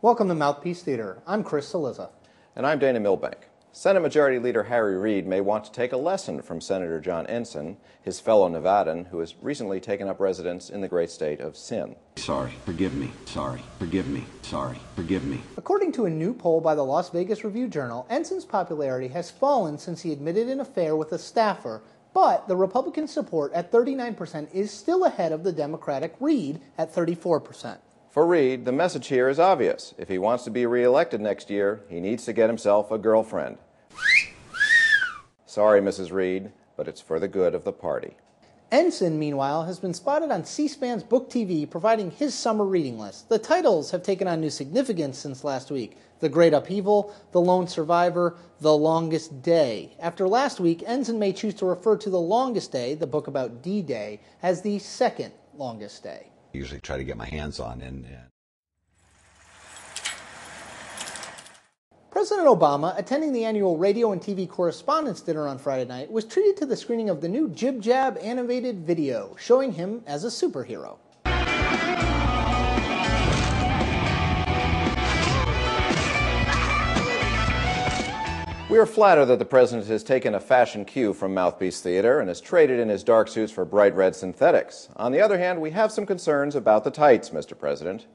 Welcome to Mouthpiece Theater. I'm Chris Cillizza. And I'm Dana Milbank. Senate Majority Leader Harry Reid may want to take a lesson from Senator John Ensign, his fellow Nevadan, who has recently taken up residence in the great state of Sin. Sorry, forgive me, sorry, forgive me, sorry, forgive me. According to a new poll by the Las Vegas Review-Journal, Ensign's popularity has fallen since he admitted an affair with a staffer, but the Republican support at 39% is still ahead of the Democratic Reid at 34%. For Reid, the message here is obvious. If he wants to be re-elected next year, he needs to get himself a girlfriend. Sorry, Mrs. Reid, but it's for the good of the party. Ensign, meanwhile, has been spotted on C-SPAN's Book TV providing his summer reading list. The titles have taken on new significance since last week. The Great Upheaval, The Lone Survivor, The Longest Day. After last week, Ensign may choose to refer to The Longest Day, the book about D-Day, as the second longest day. I usually try to get my hands on and President Obama, attending the annual Radio and TV Correspondents' Dinner on Friday night, was treated to the screening of the new Jib Jab animated video, showing him as a superhero. We are flattered that the President has taken a fashion cue from Mouthpiece Theater and has traded in his dark suits for bright red synthetics. On the other hand, we have some concerns about the tights, Mr. President.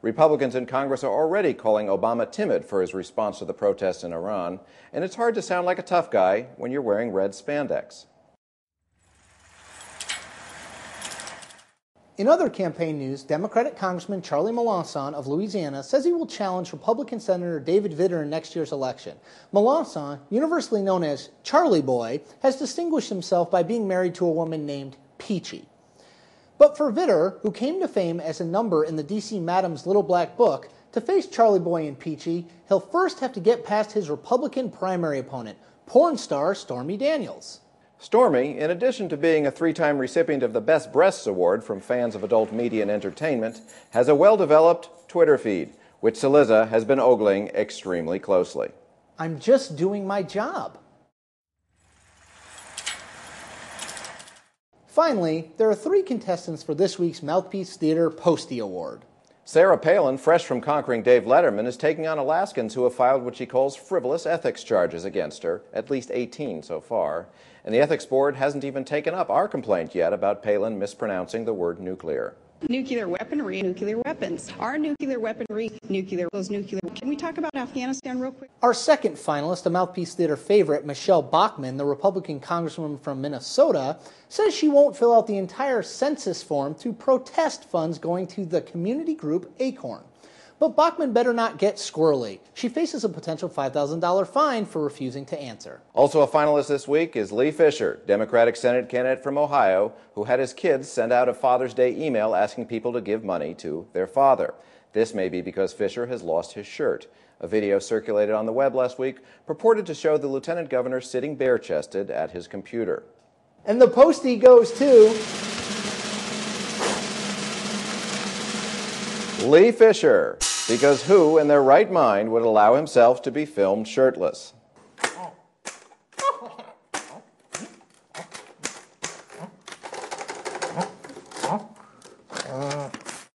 Republicans in Congress are already calling Obama timid for his response to the protests in Iran, and it's hard to sound like a tough guy when you're wearing red spandex. In other campaign news, Democratic Congressman Charlie Melanson of Louisiana says he will challenge Republican Senator David Vitter in next year's election. Melanson, universally known as Charlie Boy, has distinguished himself by being married to a woman named Peachy. But for Vitter, who came to fame as a number in the D.C. Madam's Little Black Book, to face Charlie Boy and Peachy, he'll first have to get past his Republican primary opponent, porn star Stormy Daniels. Stormy, in addition to being a three-time recipient of the Best Breasts Award from fans of adult media and entertainment, has a well-developed Twitter feed, which Cillizza has been ogling extremely closely. I'm just doing my job. Finally, there are 3 contestants for this week's Mouthpiece Theater Postie Award. Sarah Palin, fresh from conquering Dave Letterman, is taking on Alaskans who have filed what she calls frivolous ethics charges against her, at least 18 so far. And the Ethics Board hasn't even taken up our complaint yet about Palin mispronouncing the word nuclear. Nuclear weaponry, nuclear weapons. Our nuclear weaponry, nuclear. Can we talk about Afghanistan real quick? Our second finalist, a Mouthpiece Theater favorite, Michelle Bachmann, the Republican congresswoman from Minnesota, says she won't fill out the entire census form to protest funds going to the community group Acorn. But Bachmann better not get squirrely. She faces a potential $5,000 fine for refusing to answer. Also a finalist this week is Lee Fisher, Democratic Senate candidate from Ohio, who had his kids send out a Father's Day email asking people to give money to their father. This may be because Fisher has lost his shirt. A video circulated on the web last week purported to show the lieutenant governor sitting bare-chested at his computer. And the Postie goes to Lee Fisher, because who in their right mind would allow himself to be filmed shirtless?